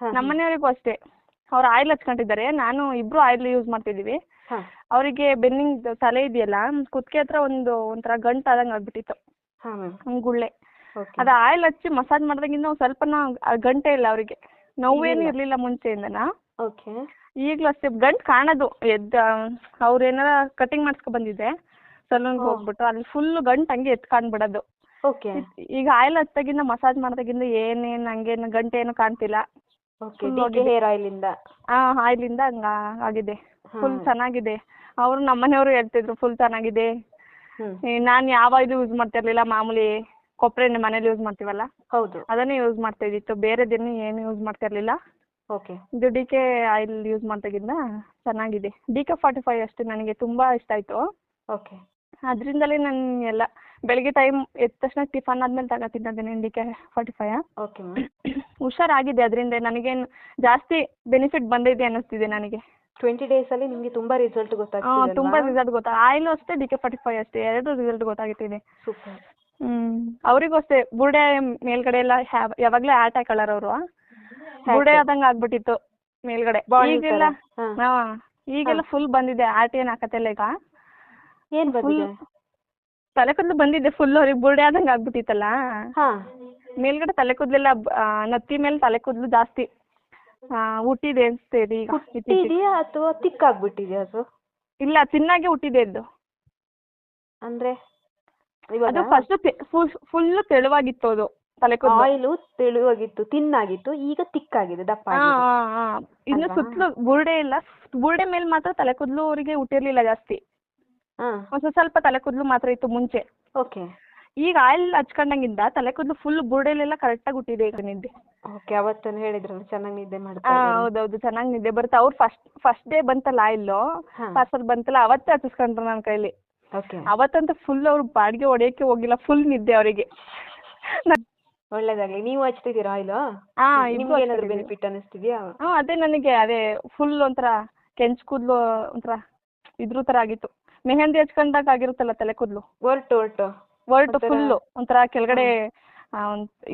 ನಮ್ಮನೆಯವರಿಗೂ ಅಷ್ಟೇ. ಅವ್ರು ಆಯಿಲ್ ಹಚ್ಕೊಂಡಿದ್ದಾರೆ, ನಾನು ಇಬ್ರು ಆಯಿಲ್ ಯೂಸ್ ಮಾಡ್ತಿದೀವಿ. ಅವರಿಗೆ ಬೆನ್ನಿಂಗ್ ತಲೆ ಇದೆಯಲ್ಲ, ಕುತ್ತಿಗೆ ಹತ್ರ ಒಂಥರ ಗಂಟು ಆದಂಗೆ ಆಗ್ಬಿಟ್ಟಿತ್ತು, ಗುಳ್ಳೆ. ಅದು ಆಯಿಲ್ ಹಚ್ಚಿ ಮಸಾಜ್ ಮಾಡಿದಾಗಿಂದ ಸ್ವಲ್ಪನ ಗಂಟೆ ಇಲ್ಲ ಅವರಿಗೆ, ನೋವೇನು ಇರ್ಲಿಲ್ಲ ಮುಂಚೆಯಿಂದನ. ಈಗಲೂ ಅಷ್ಟೇ ಗಂಟು ಕಾಣೋದು. ಅವ್ರು ಏನಾರ ಕಟಿಂಗ್ ಮಾಡ್ಸ್ಕೊ ಬಂದಿದ್ದೆ ಸಲೂನ್ಗೆ ಹೋಗ್ಬಿಟ್ಟು, ಅಲ್ಲಿ ಫುಲ್ ಗಂಟು ಹಂಗೆ ಕಾಣ್ಬಿಡೋದು. ಈಗ ಆಯಿಲ್ ಹಚ್ಚಾಗಿಂದ ಮಸಾಜ್ ಮಾಡಿದಾಗಿಂದ ಏನೇನು ಹಂಗೇನು ಗಂಟೆ ಏನು ಕಾಣ್ತಿಲ್ಲ. ಆಯಿಲಿಂದ ಹಂಗ ಆಗಿದೆ, ಫುಲ್ ಚೆನ್ನಾಗಿದೆ. ಅವ್ರು ನಮ್ಮನೆಯವರು ಹೇಳ್ತಿದ್ರು ಫುಲ್ ಚೆನ್ನಾಗಿದೆ. ನಾನು ಯಾವ ಆಯಿಲ್ ಯೂಸ್ ಮಾಡ್ತಾ ಇರ್ಲಿಲ್ಲ, ಮಾಮೂಲಿ ಕೊಬ್ಬರಿ ಎಣ್ಣೆ ಮನೇಲಿ ಯೂಸ್ ಮಾಡ್ತೀವಲ್ಲ ಅದನ್ನೇ ಯೂಸ್ ಮಾಡ್ತಾ ಇದ್ದಿತ್ತು, ಬೇರೆದೇನು ಏನು ಯೂಸ್ ಮಾಡ್ತಾ ಇರ್ಲಿಲ್ಲ. ಇದು DK ಆಯಿಲ್ ಯೂಸ್ ಮಾಡ್ದಾಗಿಂದ ಚೆನ್ನಾಗಿದೆ. DK45 ಅಷ್ಟೇ ನನಗೆ ತುಂಬಾ ಇಷ್ಟ ಆಯ್ತು. ಅದರಿಂದಲೇ ನಾನು ಎಲ್ಲ ಬೆಳಗ್ಗೆ ಟೈಮ್ ಎದ್ದ ತಕ್ಷಣ ಟಿಫನ್ ಆದ್ಮೇಲೆ ತಗೋತಿದ್ದೆ DK45. ಹುಷಾರಾಗಿದೆ ಅದರಿಂದ, ನನಗೇನು ಜಾಸ್ತಿ ಬೆನಿಫಿಟ್ ಬಂದಿದೆ ಅನ್ನಿಸ್ತಿದೆ ನನಗೆ. 20 days ಅಲ್ಲಿ ನಿಮಗೆ ತುಂಬಾ ರಿಸಲ್ಟ್ ಗೊತ್ತಾಗ್ತಿದೆ. ತುಂಬಾ ರಿಸಲ್ಟ್ ಆಯಿಲ್ ಅಷ್ಟೇ DK45 ಅಷ್ಟೇ, ಎರಡು ರಿಸಲ್ಟ್ ಗೊತ್ತಾಗುತ್ತಿದೆ. ಅವರಿಗೂ ಅಷ್ಟೇ ಬುರುಡೆ ಮೇಲ್ಗಡೆ ಎಲ್ಲ ಯಾವಾಗ್ಲೂ ಆಟ್ ಹಾಕೊಳ್ಳೋರು ಅವರು, ಬುರುಡೆ ಆದಂಗೆ ಆಗ್ಬಿಟ್ಟಿತ್ತು ಮೇಲ್ಗಡೆ. ಈಗೆಲ್ಲ ಫುಲ್ ಬಂದಿದೆ, ಆಟ್ ಏನ್ ಹಾಕತ್ತಿಲ್ಲ ಈಗ. ತಲೆ ಕೂದಲು ಬಂದಿದೆ ಫುಲ್, ಅವ್ರಿಗೆ ಬುರುಡೆ ಆದಂಗೆ ಆಗ್ಬಿಟ್ಟಿತ್ತಲ್ಲ ಮೇಲ್ಗಡೆ. ತಲೆ ಕೂದಲೆಲ್ಲ ನತ್ತಿ ಮೇಲೆ ತಲೆ ಕೂದಲು ಜಾಸ್ತಿ ಹುಟ್ಟಿದೆ ಅನ್ಸ್ತೇರಿ ಈಗ. ಅಥವಾ ತಿಕ್ಕಾಗ್ಬಿಟ್ಟಿದೆ ಅದು? ಇಲ್ಲ, ತಿನ್ನಾಗೆ ಹುಟ್ಟಿದೆ ಅದು. ಅಂದ್ರೆ ಅದು ಫಸ್ಟ್ ಫುಲ್ ತೆಳುವಾಗಿತ್ತು, ಅದು ತಲೆ ಕೂದಲು ಆಯಿಲ್ ತೆಳುವಾಗಿತ್ತು, ತಿನ್ನಾಗಿತ್ತು, ಈಗ ತಿಕ್ಕಾಗಿದೆ, ದಪ್ಪ. ಇನ್ನು ಸುತ್ತಲೂ ಬುರುಡೆ ಇಲ್ಲ, ಬುರುಡೆ ಮೇಲೆ ಮಾತ್ರ ತಲೆ ಕೂದಲು ಅವರಿಗೆ ಹುಟ್ಟಿರ್ಲಿಲ್ಲ ಜಾಸ್ತಿ, ಸ್ವಲ್ಪ ತಲೆ ಕೂದಲು ಮಾತ್ರ ಇತ್ತು ಮುಂಚೆ. ಈಗ ಆಯಿಲ್ ಹಚ್ಕೊಂಡಂಗಿಂದ ತಲೆ ಕೂದಲು ಫುಲ್ ಬುರುಡೆಲೆಲ್ಲ ಕರೆಕ್ಟಾಗಿ ಹುಟ್ಟಿದೆ ಈಗ ನಿದ್ದೆ. ಅವತ್ತನ್ನು ಹೇಳಿದ್ರಲ್ಲ ಚೆನ್ನಾಗಿ ನಿದ್ದೆ ಮಾಡ್ತಾ. ಹೌದೌದು, ಚೆನ್ನಾಗಿ ನಿದ್ದೆ ಬರುತ್ತೆ. ಅವ್ರು ಫಸ್ಟ್ ಡೇ ಬಂತಲ್ಲ ಆಯಿಲ್ ಪಾರ್ಸಲ್ ಬಂತಲ್ಲ, ಅವತ್ತೇ ಹಚ್ಚಿಸ್ಕೊಂಡ್ರು ನನ್ನ ಕೈಲಿ. ಅವತ್ತಂತೂ ಫುಲ್ ಅವ್ರು ಬಾಡಿಗೆ ಹೊಡೆಯಕ್ಕೆ ಹೋಗಿಲ್ಲ, ಫುಲ್ ನಿದ್ದೆ ಅವರಿಗೆ. ಒಳ್ಳೇದಾಗ್ಲಿ. ನೀವು ಹಚ್ತಿದ್ದೀರಾ ಆಯಿಲ್? ಬೆನಿಫಿಟ್ ಅನಿಸ್ತಿದ್ಯಾ? ಅದೇ ನನಗೆ ಫುಲ್ ಒಂಥರ ಕೆಂಚು ಕೂದಲು ಒಂಥರ ಇದ್ರ ತರ ಆಗಿತ್ತು, ಮೆಹಂದಿ ಹಚ್ಕೊಂಡಾಗ ಆಗಿರುತ್ತಲ್ಲ ತಲೆ ಕೂದಲು, ಒರಟು ಫುಲ್ ಒಂಥರ ಕೆಳಗಡೆ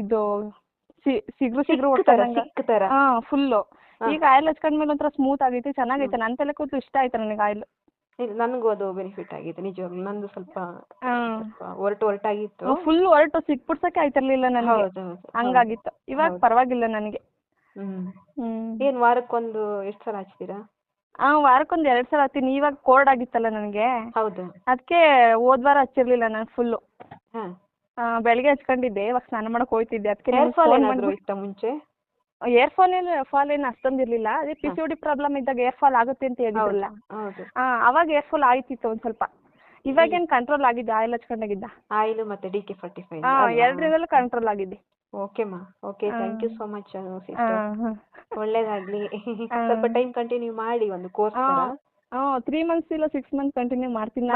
ಇದು ಸಿಗ್ರು ಫುಲ್. ಈಗ ಆಯಿಲ್ ಹಚ್ಕೊಂಡ್ಮೇಲೆ ಒಂಥರ ಸ್ಮೂತ್ ಆಗೈತಿ, ಚೆನ್ನಾಗೈತೆ. ನನ್ನ ತಲೆ ಕೂದಲು ಇಷ್ಟ ಆಯ್ತು ನನಗೆ ಆಯಿಲ್. ನನಗೂ ಅದು ಬೆನಿಫಿಟ್ ಆಗಿದೆ ನಿಜವಾಗ್ಲೂ. ನಂದು ಸ್ವಲ್ಪ ಒರಟಾಗಿತ್ತು, ಫುಲ್ ಒರಟು ಸಿಕ್ಬಿಡ್ಸಕ್ಕೆ ಆಯ್ತಿರ್ಲಿಲ್ಲ ನನಗೆ, ಹಂಗಾಗಿತ್ತು. ಇವಾಗ ಪರವಾಗಿಲ್ಲ ನನಗೆ. ಏನ್ ವಾರಕ್ಕೊಂದು ಎಷ್ಟು ಸಲ ಹಚ್ತೀರಾ? ವಾರಕ್ಕೊಂದು 2 ಸಲ ಹಚ್ತೀನಿ. ಇವಾಗ ಕೋಲ್ಡ್ ಆಗಿತ್ತಲ್ಲ ನನಗೆ, ಅದಕ್ಕೆ ಹೋದ್ವಾರ ಹಚ್ಚಿರ್ಲಿಲ್ಲ ನಾನು ಫುಲ್ಲು. ಬೆಳಗ್ಗೆ ಹಚ್ಕೊಂಡಿದ್ದೆ, ಇವಾಗ ಸ್ನಾನ ಮಾಡಕ್ ಹೋಯ್ತಿದ್ದೆ. ಅದಕ್ಕೆ ಮುಂಚೆ ಏರ್ ಫಾಲ್ ಏನು ಅಷ್ಟೊಂದಿರ್ಲಿಲ್ಲ. ಅದೇ PCOD ಪ್ರಾಬ್ಲಮ್ ಇದ್ದಾಗ ಏರ್ ಫಾಲ್ ಆಗುತ್ತೆ ಅಂತ ಹೇಳಿದ್ರಲ್ಲ, ಅವಾಗ ಏರ್ ಫಾಲ್ ಆಯ್ತಿತ್ತು ಒಂದ್ ಸ್ವಲ್ಪ. ಇವಾಗೇನು ಕಂಟ್ರೋಲ್ ಆಗಿದೆ ಆಯಿಲ್ ಹಚ್ಕೊಂಡಾಗಿದ್ದ. ಆಯಿಲ್ ಮತ್ತೆ DK45 ಎರಡರಿಂದಲೂ ಕಂಟ್ರೋಲ್ ಆಗಿದೆ. ಓಕೆಮಾ, okay, thank you so much sister. ಒಳ್ಳೇದಾಗ್ಲಿ. ಸ್ವಲ್ಪ ಟೈಮ್ ಕಂಟಿನ್ಯೂ ಮಾಡಿ ಒಂದು ಕೋರ್ಸ್ ತರ. 3 months ಇಲ್ಲ 6 months ಕಂಟಿನ್ಯೂ ಮಾಡ್ತೀನಿ.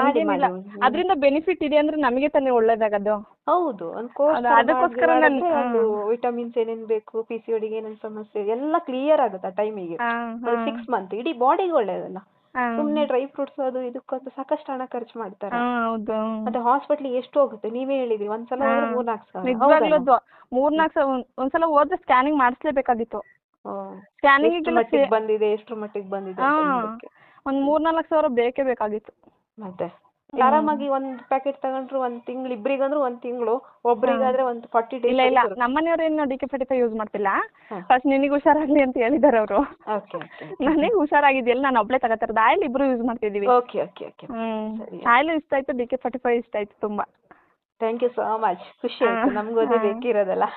ಅದರಿಂದ ಬೆನಿಫಿಟ್ ಇದೆ ಅಂದ್ರೆ ನಮಗೆ ತಾನೇ ಒಳ್ಳೇದಾಗದು. ಹೌದು, ಒಂದು ಕೋರ್ಸ್ ಅದಕ್ಕೋಸ್ಕರ ನಾನು ವಿಟಮಿನ್ಸ್ ಏನೇನ್ ಬೇಕು, PCOD ಏನೇನ್ ಸಮಸ್ಯೆ ಎಲ್ಲ ಕ್ಲಿಯರ್ ಆಗುತ್ತೆ ಆ ಟೈಮಿಗೆ. 6 months ಇಡೀ ಬಾಡಿಗೆ ಒಳ್ಳೇದಲ್ಲ. ಸುಮ್ನೆ ಡ್ರೈ ಫ್ರೂಟ್ಸ್ ಅದು ಇದಕ್ಕಂತ ಸಾಕಷ್ಟು ಹಣ ಖರ್ಚು ಮಾಡ್ತಾರೆ. ಮತ್ತೆ ಹಾಸ್ಪಿಟಲ್ ಎಷ್ಟು ಹೋಗುತ್ತೆ ನೀವೇ ಹೇಳಿದ್ರಿ, ಒಂದ್ಸಲ 3-4 ಸಾವಿರ. 3-4 ಒಂದ್ಸಲ ಹೋದ್ರೆ ಸ್ಕ್ಯಾನಿಂಗ್ ಮಾಡಿಸ್ಲೇಬೇಕಾಗಿತ್ತು. ಸ್ಕ್ಯಾನಿಂಗ್ ಬಂದಿದೆ, ಎಷ್ಟ್ರ ಮಟ್ಟಿಗೆ ಬಂದಿದೆ ಒಂದ್ 3-4 ಸಾವಿರ ಬೇಕೇ ಬೇಕಾಗಿತ್ತು. ಮತ್ತೆ ಆರಾಮಾಗಿ ಒಂದ್ ಪ್ಯಾಕೆಟ್ ತಗೊಂಡ್ರು ಒಂದ್ ತಿಂಗಳು, ಇಬ್ಬರಿಗಂದ್ರು ಒಂದ್ ತಿಂಗಳು, ಒಬ್ರಿಗಾದ್ರೆ ಒಂದ್ 40 days. ಇಲ್ಲ, ನಮ್ಮನೆಯವ್ರೇನು DK45 ಯೂಸ್ ಮಾಡ್ತಿಲ್ಲ. ಫಸ್ಟ್ ನಿನಗೆ ಹುಷಾರಾಗ್ಲಿ ಅಂತ ಹೇಳಿದಾರೆ ಅವರು. ನನಗೆ ಹುಷಾರಾಗಿದೆಯಲ್ಲ, ನಾನು ಒಬ್ಳೆ ತಗೋತಾರದು. ಆಯಿಲ್ ಇಬ್ರು ಯೂಸ್ ಮಾಡ್ತಿದೀವಿ. ಆಯಿಲ್ ಇಷ್ಟ ಆಯ್ತು, DK45 ಇಷ್ಟ ಆಯ್ತು ತುಂಬಾ. Thank you so much. ಖುಷಿ ಆಯ್ತು, ನಮ್ಗೂ ಅದೇ ಬೇಕಿರೋದಲ್ಲ.